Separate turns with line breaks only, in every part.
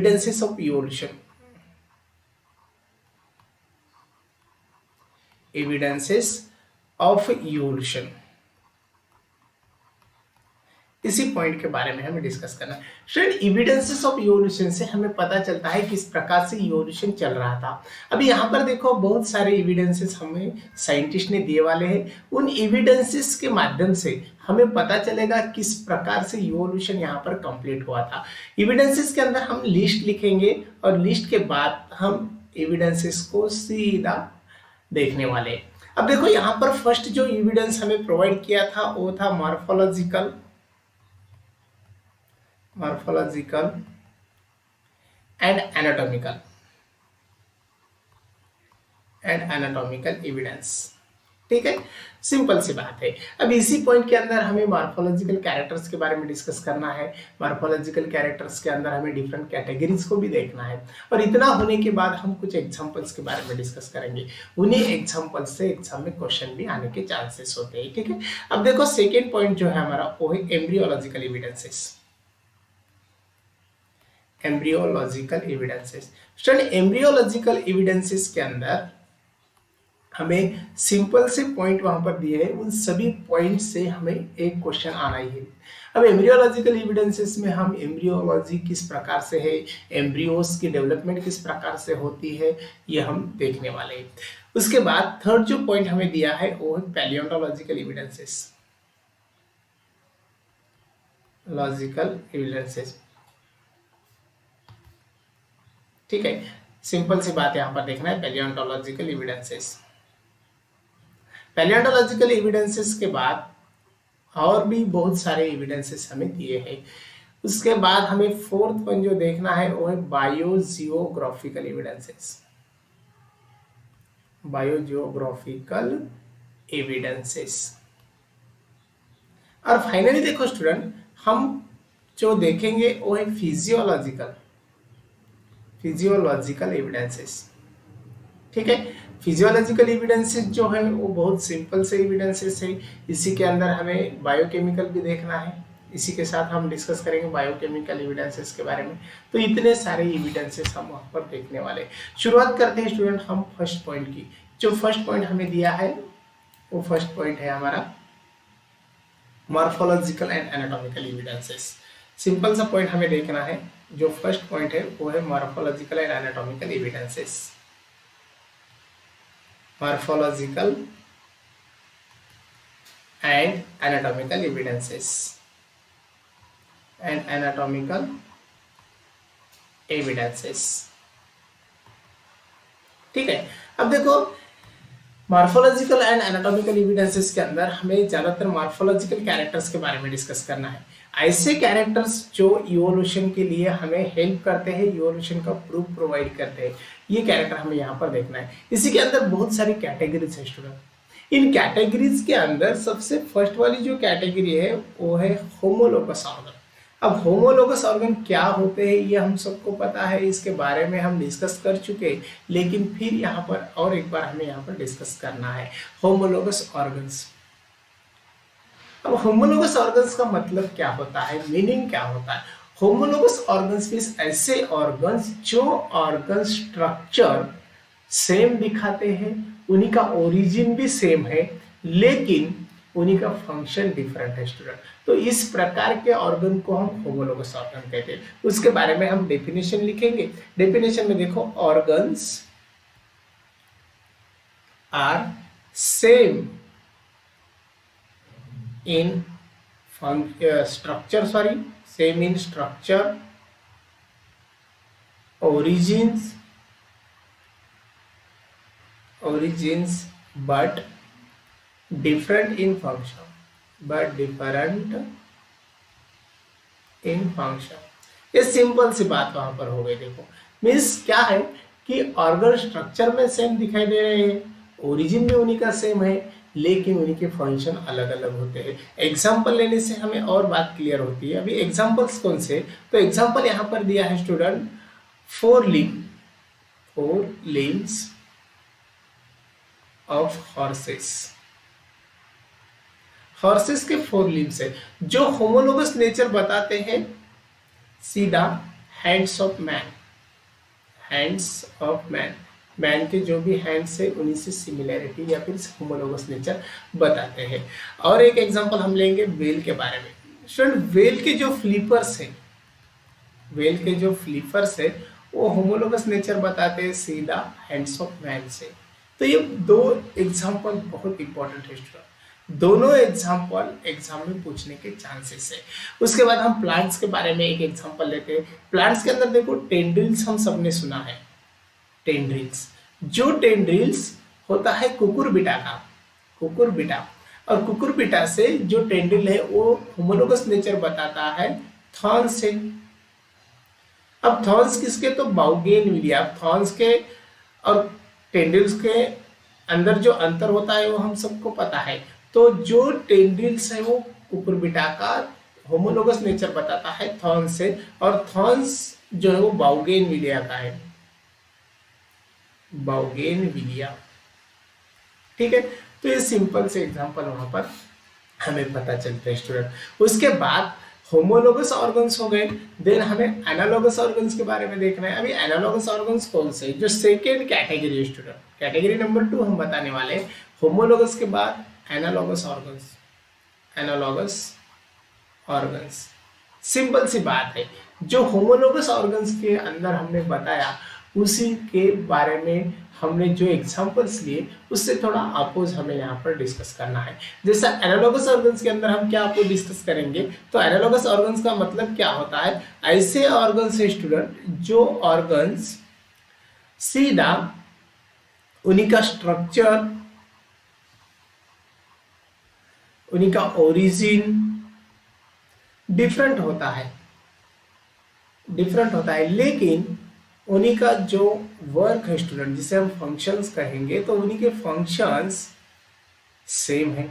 Evidences of evolution, evidences of evolution, इसी point के बारे में हमें डिस्कस करना है। स्टूडेंट, इविडेंसेस ऑफ इवोल्यूशन से हमें पता चलता है किस प्रकार से इवोल्यूशन चल रहा था। अभी यहाँ पर देखो बहुत सारे इविडेंसेस हमें साइंटिस्ट ने दिए वाले हैं। उन इविडेंसेस के माध्यम से हमें पता चलेगा किस प्रकार से इवोल्यूशन यहाँ पर कंप्लीट हुआ था। इविडेंसेस के अंदर हम लिस्ट लिखेंगे और लिस्ट के बाद हम एविडेंसेस को सीधा देखने वाले। अब देखो यहाँ पर फर्स्ट जो एविडेंस हमें प्रोवाइड किया था वो था मॉर्फोलॉजिकल एंड एनाटॉमिकल एविडेंस। ठीक है, सिंपल सी बात है। अब इसी पॉइंट के अंदर हमें मॉर्फोलॉजिकल कैरेक्टर्स के बारे में डिस्कस करना है। मॉर्फोलॉजिकल कैरेक्टर्स के अंदर हमें डिफरेंट कैटेगरीज को भी देखना है और इतना होने के बाद हम कुछ एग्जांपल्स के बारे में डिस्कस करेंगे। उन्हीं एग्जांपल्स से एग्जाम में क्वेश्चन भी आने के चांसेस होते हैं। ठीक है, अब देखो सेकेंड पॉइंट जो है हमारा वो है embryological evidences. Embryological evidences, student embryological evidences के अंदर हमें सिंपल से पॉइंट वहां पर दिए हैं, उन सभी पॉइंट से हमें एक क्वेश्चन आना ही है। अब एम्ब्रियोलॉजिकल एविडेंसेस में हम एम्ब्रियोलॉजी किस प्रकार से है, एम्ब्रियोस की डेवलपमेंट किस प्रकार से होती है, ये हम देखने वाले हैं। उसके बाद थर्ड जो पॉइंट हमें दिया है वो है पैलियोंटोलॉजिकल एविडेंसेस। लॉजिकल एविडेंसेस, ठीक है, सिंपल सी बात यहां पर देखना है पैलियोंटोलॉजिकल एविडेंसेस। पैलियोंटोलॉजिकल एविडेंसेस के बाद और भी बहुत सारे एविडेंसेस हमें दिए हैं। उसके बाद हमें फोर्थ वन जो देखना है वो है बायोजियोग्राफिकल एविडेंसेस। Biogeographical evidences. और फाइनली देखो स्टूडेंट, हम जो देखेंगे वो है फिजियोलॉजिकल एविडेंसेस। ठीक है, फिजियोलॉजिकल एविडेंसेस जो है वो बहुत सिंपल से एविडेंसेस है। इसी के अंदर हमें बायोकेमिकल भी देखना है, इसी के साथ हम डिस्कस करेंगे बायोकेमिकल एविडेंसेस के बारे में। तो इतने सारे एविडेंसेस हम वहां पर देखने वाले। शुरुआत करते हैं स्टूडेंट हम फर्स्ट पॉइंट की। जो फर्स्ट पॉइंट हमें दिया है वो फर्स्ट पॉइंट है हमारा morphological and anatomical evidences. Simple सा पॉइंट हमें देखना है। जो फर्स्ट पॉइंट है वो है morphological and anatomical evidences. Morphological and anatomical evidences and anatomical evidences. ठीक है, अब देखो मॉर्फोलॉजिकल एंड एनाटॉमिकल एविडेंसेस के अंदर हमें ज्यादातर मॉर्फोलॉजिकल कैरेक्टर्स के बारे में डिस्कस करना है। ऐसे कैरेक्टर्स जो इवोल्यूशन के लिए हमें हेल्प करते हैं, इवोल्यूशन का प्रूफ प्रोवाइड करते हैं, ये कैरेक्टर हमें यहाँ पर देखना है। इसी के अंदर बहुत सारी कैटेगरीज है स्टूडेंट। इन कैटेगरीज के अंदर सबसे फर्स्ट वाली जो कैटेगरी है वो है होमोलोगस ऑर्गन। अब होमोलोगस ऑर्गन क्या होते हैं ये हम सबको पता है, इसके बारे में हम डिस्कस कर चुके हैं, लेकिन फिर यहाँ पर और एक बार हमें यहाँ पर डिस्कस करना है होमोलोगस ऑर्गन्स। अब होमोलोगस ऑर्गन्स का मतलब क्या होता है, मीनिंग क्या होता है? होमोलोगस ऑर्गन्स मींस ऐसे ऑर्गन्स जो ऑर्गन स्ट्रक्चर सेम दिखाते हैं, उन्हीं का ओरिजिन भी सेम है, लेकिन उन्हीं का फंक्शन डिफरेंट है स्टूडेंट। तो इस प्रकार के ऑर्गन को हम होमोलोगस ऑर्गन कहते हैं। उसके बारे में हम डेफिनेशन लिखेंगे। डेफिनेशन में देखो, organs are same in structure, same in structure, origins but different in function, ये सिंपल सी बात वहां पर हो गई। देखो मीन्स क्या है कि ऑर्गन स्ट्रक्चर में सेम दिखाई दे रहे हैं, ओरिजिन में उन्हीं का सेम है, लेकिन उन्हीं के फंक्शन अलग अलग होते हैं। एग्जाम्पल लेने से हमें और बात क्लियर होती है। अभी एग्जाम्पल्स कौन से? तो एग्जाम्पल यहाँ पर दिया है स्टूडेंट, 4 limbs ऑफ हॉर्सेस के 4 limbs है, जो होमोलोगस नेचर बताते हैं, सीधा hands of man, hands of man, man के जो भी हैंड्स है उन्हीं से सिमिलैरिटी या फिर होमोलोगस नेचर बताते हैं। और एक एग्जांपल हम लेंगे वेल के बारे में। स्टूडेंट, वेल के जो फ्लिपर्स है, वेल के जो फ्लिपर्स है वो होमोलोगस नेचर बताते हैं सीधा हैंड्स ऑफ मैन से। तो ये दो एग्जांपल बहुत इंपॉर्टेंट है स्टूडेंट, दोनों एग्जांपल एग्जाम में पूछने के चांसेस है। उसके बाद हम प्लांट्स के बारे में एक एग्जांपल लेते हैं। प्लांट्स के अंदर देखो टेंड्रिल्स हम सबने सुना है, टेंड्रिल्स, जो टेंड्रिल्स होता है कुकुरबिटा का, कुकुरबिटा, और कुकुरबिटा से जो टेंड्रिल है वो होमोलोगस नेचर बताता है थॉर्न्स से। अब थॉर्न्स किसके, तो बाउगेनविलिया, थॉर्न्स के और टेंड्रिल्स के अंदर जो अंतर होता है वो हम सबको पता है। तो जो टेंड्रिल्स है वो कुकुरबिटा का होमोलोगस नेचर बताता है थॉर्न्स से, और थॉर्न्स जो है वो बाउगेनविलिया का है, बाउगेनविलिया। ठीक है, तो ये सिंपल से एग्जांपल वहां पर हमें पता चलता है स्टूडेंट। उसके बाद होमोलोगस ऑर्गन्स हो गए, देन हमें एनालोगस ऑर्गन्स के बारे में देखना है। अभी एनालोगस ऑर्गन्स कौन से, जो सेकेंड कैटेगरी है स्टूडेंट, कैटेगरी नंबर 2 हम बताने वाले हैं। होमोलोगस के बाद analogous organs, analogous organs. Simple सी बात है, जो होमोलोगस ऑर्गन्स के अंदर हमने बताया उसी के बारे में हमने जो एग्जांपल्स लिए उससे थोड़ा अपोज हमें यहाँ पर डिस्कस करना है। जैसा एनालोगस ऑर्गन्स के अंदर हम क्या आपको डिस्कस करेंगे, तो एनालोगस ऑर्गन्स का मतलब क्या होता है, ऐसे ऑर्गन्स है स्टूडेंट जो ऑर्गन्स सीधा उन्हीं का स्ट्रक्चर, उन्हीं का ओरिजिन डिफरेंट होता है, डिफरेंट होता है, लेकिन उन्हीं का जो वर्क है स्टूडेंट, जिसे हम फंक्शंस कहेंगे, तो उन्हीं के फंक्शंस सेम है।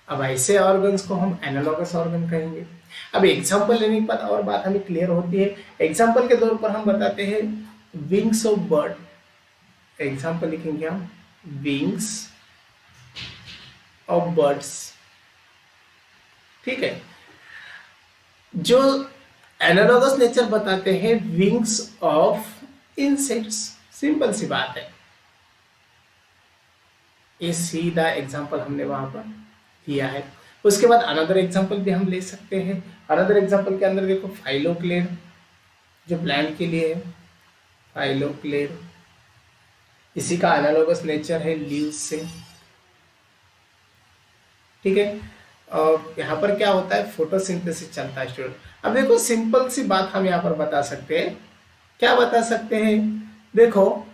अब ऐसे ऑर्गन्स को हम एनालॉगस ऑर्गन कहेंगे। अब एग्जांपल लेने के बाद और बात हमें क्लियर होती है। एग्जांपल के तौर पर हम बताते हैं विंग्स ऑफ बर्ड, एग्जांपल लिखेंगे हम विंग्स ऑफ बर्ड्स। ठीक है, जो एनालॉगस नेचर बताते हैं विंग्स ऑफ इंसेक्ट्स। सिंपल सी बात है, ये सीधा एग्जांपल हमने वहां पर दिया है। उसके बाद अनदर एग्जांपल भी हम ले सकते हैं। अनदर एग्जांपल के अंदर देखो फाइलोक्लेड, जो प्लांट के लिए है, फाइलोक्लेड, इसी का एनालॉगस नेचर है लीव्स से। ठीक है, और यहाँ पर क्या होता है, फोटोसिंथेसिस चलता है स्टूडेंट। अब देखो सिंपल सी बात हम यहाँ पर बता सकते हैं, क्या बता सकते हैं, देखो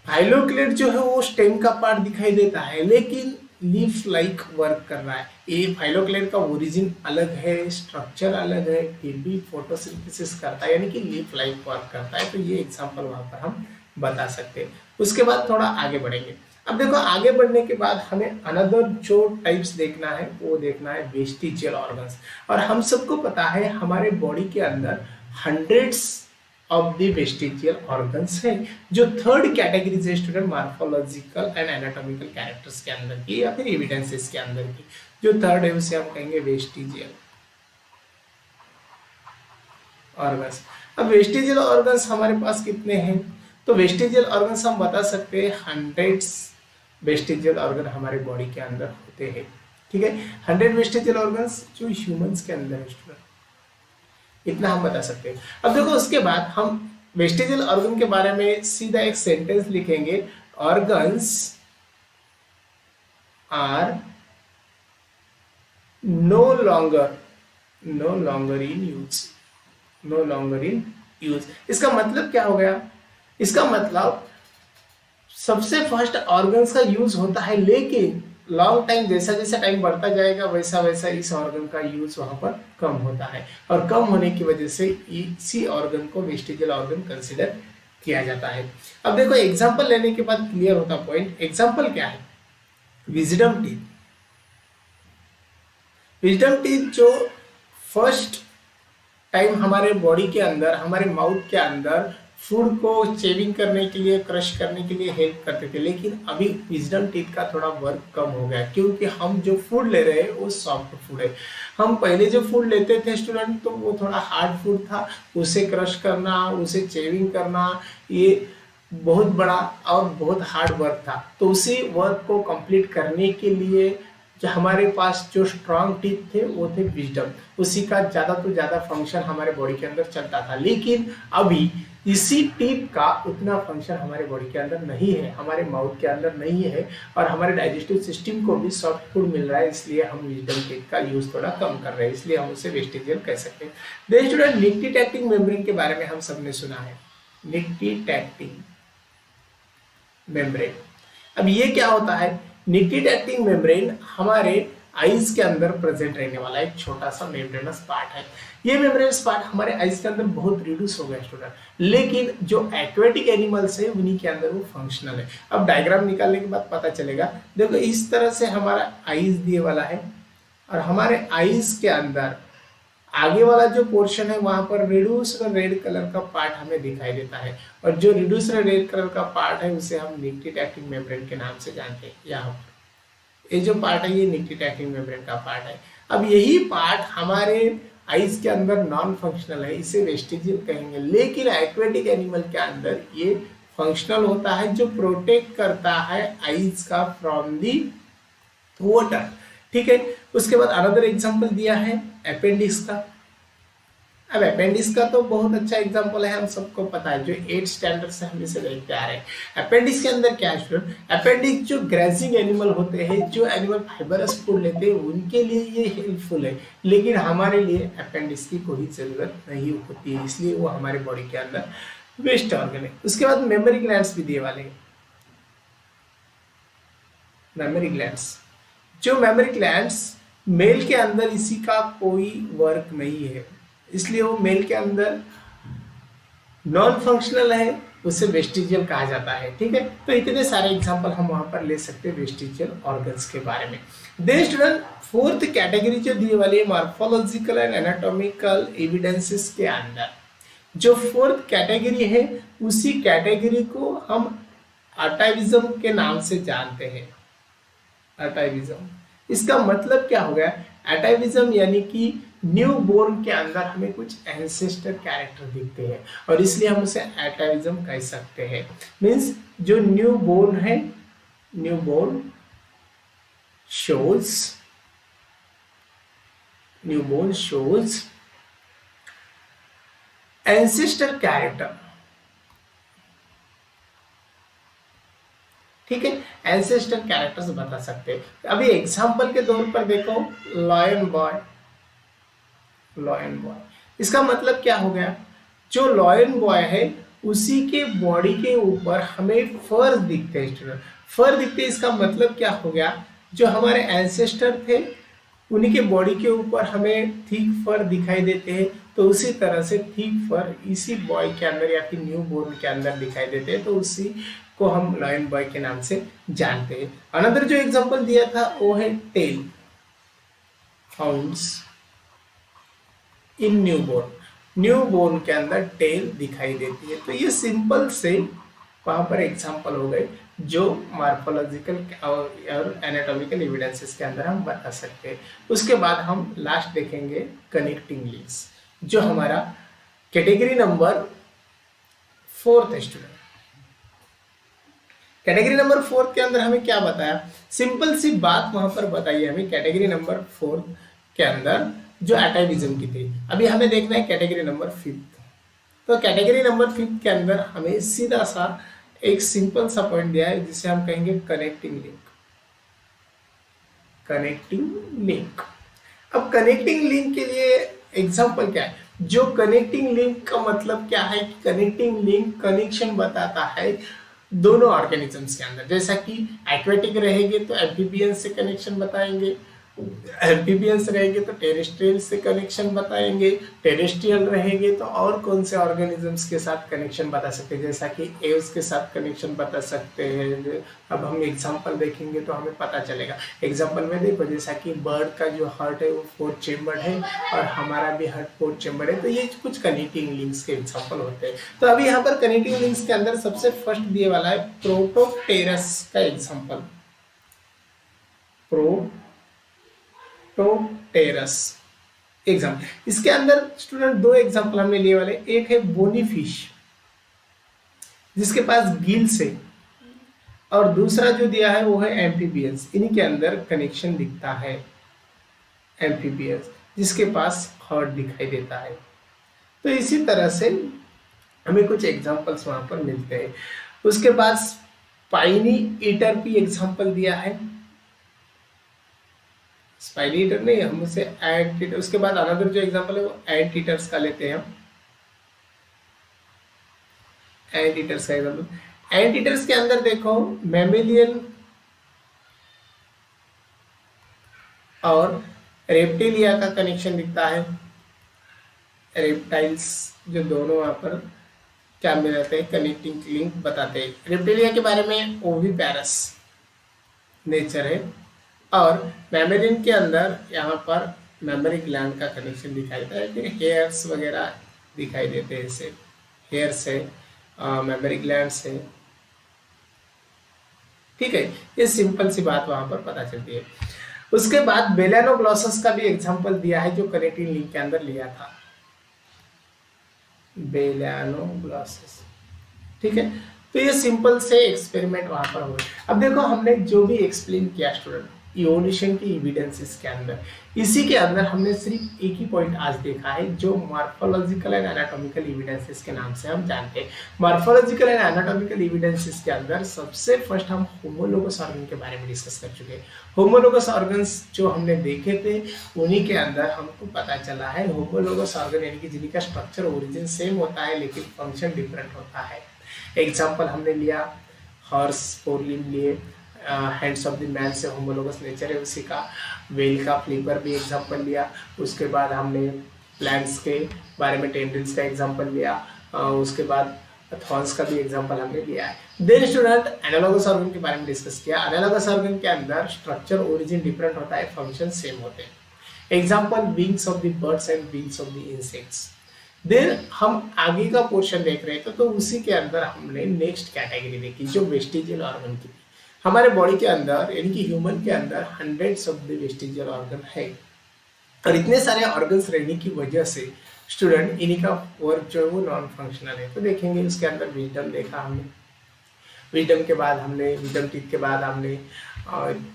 फाइलोक्लेड जो है वो स्टेम का पार्ट दिखाई देता है लेकिन लीफ लाइक वर्क कर रहा है। ये फाइलोक्लेड का ओरिजिन अलग है, स्ट्रक्चर अलग है, फिर भी फोटोसिंथेसिस करता है, यानी कि लीफ लाइक वर्क करता है। तो ये एग्जांपल वहां पर हम बता सकते हैं। उसके बाद थोड़ा आगे बढ़ेंगे। अब देखो आगे बढ़ने के बाद हमें अनदर जो टाइप्स देखना है वो देखना है वेस्टिजियल ऑर्गन्स। और हम सबको पता है हमारे बॉडी के अंदर hundreds of the vestigial organs है, जो थर्ड कैटेगरी से student morphological and anatomical characters के अंदर की या फिर एविडेंसेस के अंदर की, जो थर्ड है उसे हम कहेंगे वेस्टिजियल ऑर्गन्स। अब वेस्टिजियल ऑर्गन्स हमारे पास कितने हैं, तो वेस्टिजियल ऑर्गन्स हम बता सकते हैं हंड्रेड्स वेस्टिजियल ऑर्गन हमारे बॉडी के अंदर होते हैं। ठीक है, 100 वेस्टिजियल ऑर्गन्स जो ह्यूमंस के अंदर है स्टूडेंट, इतना हम बता सकते हैं। अब देखो उसके बाद हम वेस्टिजियल ऑर्गन के बारे में सीधा एक सेंटेंस लिखेंगे, organs are no longer in use, no longer in use. इसका मतलब क्या हो गया, इसका मतलब सबसे फर्स्ट ऑर्गन्स का यूज होता है लेकिन लॉन्ग टाइम, जैसा जैसा टाइम बढ़ता जाएगा वैसा वैसा इस ऑर्गन का यूज वहां पर कम होता है, और कम होने की वजह से इसी ऑर्गन को वेस्टिजियल ऑर्गन कंसिडर किया जाता है। अब देखो एग्जांपल लेने के बाद क्लियर होता पॉइंट। एग्जांपल क्या है, विजडम टीथ। विजडम टीथ जो फर्स्ट टाइम हमारे बॉडी के अंदर, हमारे माउथ के अंदर फूड को चेविंग करने के लिए, क्रश करने के लिए हेल्प करते थे, लेकिन अभी विजडम टीथ का थोड़ा वर्क कम हो गया, क्योंकि हम जो फूड ले रहे हैं वो सॉफ्ट फूड है। हम पहले जो फूड लेते थे स्टूडेंट, तो वो थोड़ा हार्ड फूड था, उसे क्रश करना, उसे चेविंग करना, ये बहुत बड़ा और बहुत हार्ड वर्क था। तो उसी वर्क को कंप्लीट करने के लिए जो हमारे पास जो स्ट्रांग टीथ थे वो थे विजडम, उसी का ज़्यादा तो ज़्यादा फंक्शन हमारे बॉडी के अंदर चलता था। लेकिन अभी इसी टीथ का उतना फंक्शन हमारे बॉडी के अंदर नहीं है, हमारे माउथ के अंदर नहीं है, और हमारे डाइजेस्टिव सिस्टम को भी सॉफ्ट फूड मिल रहा है, इसलिए हम विजडम टीथ का यूज थोड़ा कम कर रहे हैं, इसलिए हम उसे वेस्टिजियल कह सकते हैं। देन स्टूडेंट, निक्टिटैक्टिंग मेम्ब्रेन के बारे में हम सबने सुना है, निक्टिटैक्टिंग मेम्ब्रेन। अब ये क्या होता है? निक्टिटैक्टिंग मेम्ब्रेन हमारे आईज के अंदर प्रेजेंट रहने वाला एक छोटा सा मेम्ब्रेनस पार्ट है। ये मेम्ब्रेनस पार्ट हमारे आईज के अंदर बहुत रिड्यूस हो गया स्टूडेंट, लेकिन जो एक्वेटिक एनिमल्स है उन्हीं के अंदर वो फंक्शनल है। अब डायग्राम निकालने के बाद पता चलेगा। देखो इस तरह से हमारा आईज दिए वाला है, और हमारे आईज के अंदर आगे वाला जो पोर्शन है वहां पर रिड्यूस्ड रेड कलर का पार्ट हमें दिखाई देता है, और जो रिड्यूस्ड रेड कलर का पार्ट है उसे हम निक्टिटैक्टिंग मेम्ब्रेन के नाम से जानते हैं। यहाँ पर ये जो पार्ट है ये निक्टिटैक्टिंग मेम्ब्रेन का पार्ट है। अब यही पार्ट हमारे आइज के अंदर नॉन फंक्शनल है, इसे वेस्टिजियल कहेंगे, लेकिन एक्वेटिक एनिमल के अंदर ये फंक्शनल होता है, जो प्रोटेक्ट करता है आइज का फ्रॉम दी वाटर। ठीक है, उसके बाद अनदर एग्जांपल दिया है अपेंडिक्स का। अब अपेंडिक्स का तो बहुत अच्छा एग्जांपल है, हम सबको पता है, जो 8th स्टैंडर्ड से हम इसे देखते आ रहे हैं। अपेंडिक्स के अंदर क्या है स्टूडेंट? अपेंडिक्स जो ग्रेजिंग एनिमल होते हैं, जो एनिमल फाइबरस फूड लेते हैं, उनके लिए ये हेल्पफुल है, लेकिन हमारे लिए अपेंडिक्स की कोई जरूरत नहीं होती है, इसलिए वो हमारे बॉडी के अंदर वेस्ट ऑर्गन है। उसके बाद मेमोरी ग्लैंड्स भी दिए वाले हैं। मेमोरी ग्लैंड्स, जो मेमोरी ग्लैंड्स मेल के अंदर इसी का कोई वर्क नहीं है, इसलिए वो मेल के अंदर नॉन फंक्शनल है, उसे वेस्टिजियल कहा जाता है। ठीक है, तो इतने सारे एग्जांपल हम वहां पर ले सकते हैं वेस्टिजियल ऑर्गन्स के बारे में। देन स्टूडेंट, फोर्थ कैटेगरी जो दिए वाली है मॉर्फोलॉजिकल एंड एनाटॉमिकल एविडेंसेस के अंदर, जो फोर्थ कैटेगरी है उसी कैटेगरी को हम अटाइविज्म के नाम से जानते हैं। अटाइविज्म, इसका मतलब क्या हो गया? अटाइविज्म यानी कि न्यू बोर्न के अंदर हमें कुछ एंसेस्टर कैरेक्टर दिखते हैं, और इसलिए हम उसे अटाइविज्म कह सकते हैं। मीन्स जो न्यू बोर्न है, new born shows ancestor character. ठीक है, एंसेस्टर कैरेक्टर्स बता सकते हैं। अभी एग्जांपल के तौर पर देखो, लॉयन बॉय। इसका मतलब क्या हो गया? जो लॉयन बॉय है उसी के बॉडी के ऊपर हमें फर दिखते हैं स्टूडेंट, फर दिखते हैं। इसका मतलब क्या हो गया? जो हमारे एंसेस्टर थे उन्हीं के बॉडी के ऊपर हमें थिक फर दिखाई देते हैं, तो उसी तरह से थिक फर इसी बॉय के अंदर या फिर न्यू बोर्न के अंदर दिखाई देते हैं, तो उसी को हम लॉयन बॉय के नाम से जानते हैं। अनदर जो एग्जांपल दिया था वो है टेल फाउंड्स इन न्यूबॉर्न के अंदर टेल दिखाई देती है। तो ये सिंपल से वहां पर एग्जांपल हो गए जो मॉर्फोलॉजिकल और एनाटॉमिकल एविडेंसेस के अंदर हम बता सकते हैं। उसके बाद हम लास्ट देखेंगे कनेक्टिंग लिंक्स, जो हमारा कैटेगरी नंबर 4 है स्टूडेंट। कैटेगरी नंबर 4 के अंदर हमें क्या बताया? सिंपल सी बात वहां पर बताइए हमें कैटेगरी नंबर 4 के अंदर जो अटाइविज्म की थी। अभी हमें देखना है कैटेगरी नंबर 5। तो कैटेगरी नंबर 5 के अंदर हमें सीधा सा एक सिंपल सा पॉइंट दिया है जिसे हम कहेंगे कनेक्टिंग लिंक। अब कनेक्टिंग लिंक के लिए एग्जांपल क्या है? जो कनेक्टिंग लिंक का मतलब क्या है? कनेक्टिंग लिंक कनेक्शन बताता है दोनों ऑर्गेनिजम्स के अंदर। जैसा कि एक्वेटिक रहेंगे तो एम्फीबियंस से कनेक्शन बताएंगे, एम्फीबियंस रहेंगे तो टेरेस्ट्रियल से कनेक्शन बताएंगे, टेरेस्ट्रियल रहेंगे तो और कौन से ऑर्गेनिजम्स के साथ कनेक्शन बता सकते हैं, जैसा कि एव्स के साथ कनेक्शन बता सकते हैं। अब हम एग्जांपल देखेंगे तो हमें पता चलेगा। एग्जांपल में देखो, जैसा कि बर्ड का जो हार्ट है वो 4 चेम्बर है और हमारा भी हार्ट 4 चेम्बर है, तो ये कुछ कनेक्टिंग लिंक्स के एग्जाम्पल होते हैं। तो अभी यहाँ पर कनेक्टिंग लिंक्स के अंदर सबसे फर्स्ट दिए वाला है प्रोटोप्टेरस का एग्जाम्पल, प्रोटोप्टेरस एग्जाम्पल। इसके अंदर स्टूडेंट दो एग्जाम्पल हमने लिए वाले, एक है बोनी फिश जिसके पास गिल्स है, और दूसरा जो दिया है वो है एम्फीबियंस। इन्हीं के अंदर कनेक्शन दिखता है, एम्फीबियंस जिसके पास हार्ट दिखाई देता है। तो इसी तरह से हमें कुछ एग्जाम्पल्स वहां पर मिलते हैं। उसके बाद स्पाइनी ईटर भी एग्जाम्पल दिया है, स्पाइनी ईटर नहीं, हम उसे एंट ईटर। उसके बाद अनदर जो एग्जांपल है वो एंट ईटर्स का लेते हैं हम। एंट ईटर्स का एग्जांपल, एंट ईटर्स के अंदर देखो मैमेलियन और रेप्टिलिया का कनेक्शन दिखता है। रेप्टाइल्स जो दोनों वहां पर क्या मिल जाते हैं, कनेक्टिंग लिंक बताते हैं। रेप्टिलिया के बारे में ओविपैरस नेचर है, और मैमरिन के अंदर यहाँ पर मेमोरी ग्लैंड का कनेक्शन दिखाई देता है, फिर हेयर्स वगैरह दिखाई देते हैं, इसे हेयर से मेमोरी ग्लैंड से। ठीक है, ये सिंपल सी बात वहां पर पता चलती है। उसके बाद बेलानोग्लॉसस का भी एग्जांपल दिया है जो कनेक्टिंग लिंक के अंदर लिया था, बेलानोग्लॉसस। ठीक है, तो ये सिंपल से एक्सपेरिमेंट वहां पर हुए। अब देखो हमने जो भी एक्सप्लेन किया स्टूडेंट इवोल्यूशन की एविडेंसेस के अंदर, इसी के अंदर हमने सिर्फ एक ही पॉइंट आज देखा है जो मॉर्फोलॉजिकल एंड एनाटॉमिकल एविडेंसेस के नाम से हम जानते हैं। मॉर्फोलॉजिकल एंड एनाटॉमिकल एविडेंसेस के अंदर सबसे फर्स्ट हम होमोलोगस ऑर्गन के बारे में डिस्कस कर चुके हैं। होमोलोगस ऑर्गन्स जो हमने देखे थे उन्हीं के अंदर हमको पता चला है होमोलोगस ऑर्गन यानी कि जिनका स्ट्रक्चर ओरिजिन सेम होता है लेकिन फंक्शन डिफरेंट होता है। एग्जाम्पल हमने लिया हॉर्स, 4 लिम्ब लिए, हैंड्स ऑफ द मैन से होमोलोगस नेचर है उसी का। वेल का फ्लिपर भी एग्जांपल लिया। उसके बाद हमने प्लांट्स के बारे में टेंड्रिल्स का एग्जांपल लिया। उसके बाद थॉर्न्स का भी एग्जांपल हमने लिया है। देन स्टूडेंट एनालॉगस ऑर्गन के बारे में डिस्कस किया। एनालॉगस ऑर्गन के अंदर स्ट्रक्चर ओरिजिन डिफरेंट होता है, फंक्शन सेम होते हैं। Example wings of the birds and wings of the insects. Then हम आगे का पोर्शन देख रहे थे तो उसी के अंदर हमने नेक्स्ट कैटेगरी देखी जो वेस्टिजियल ऑर्गन की। हमारे बॉडी के अंदर यानी कि ह्यूमन के अंदर hundreds of the vestigial organ है, और इतने सारे ऑर्गन्स रहने की वजह से स्टूडेंट इन्हीं का वर्क जो है वो नॉन फंक्शनल है। तो देखेंगे उसके अंदर विजडम देखा हमने, विजडम के बाद हमने विजडम टीथ के बाद हमने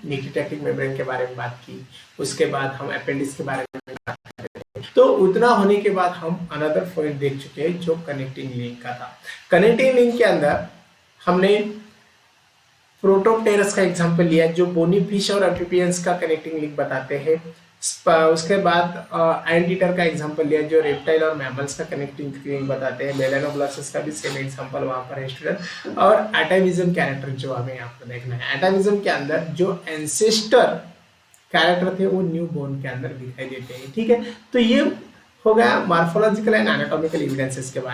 निक्लेटेटिक मेम्ब्रेन के बारे में बात की। उसके बाद हम अपेंडिक्स के बारे में बात की। तो उतना होने के बाद हम अनदर पॉइंट देख चुके हैं जो कनेक्टिंग लिंक का था। कनेक्टिंग लिंक के अंदर हमने प्रोटोप्टेरस का एग्जांपल लिया जो बोनी फिश और एम्फीबियंस का कनेक्टिंग लिंक बताते हैं। उसके बाद एंट ईटर का एग्जांपल लिया जो रेप्टाइल और मैमल्स का कनेक्टिंग लिंक बताते हैं। मेलानोग्लॉसस का भी सेम एग्जांपल वहां पर है स्टूडेंट। और एटाविज्म कैरेक्टर जो हमें यहाँ पर देखना है, एटाविज्म के अंदर जो एंसेस्टर कैरेक्टर थे वो न्यू बोर्न के अंदर दिखाई देते हैं। ठीक है, तो ये हो गया मॉर्फोलॉजिकल एंड एनाटॉमिकल एविडेंसेस के बारे में।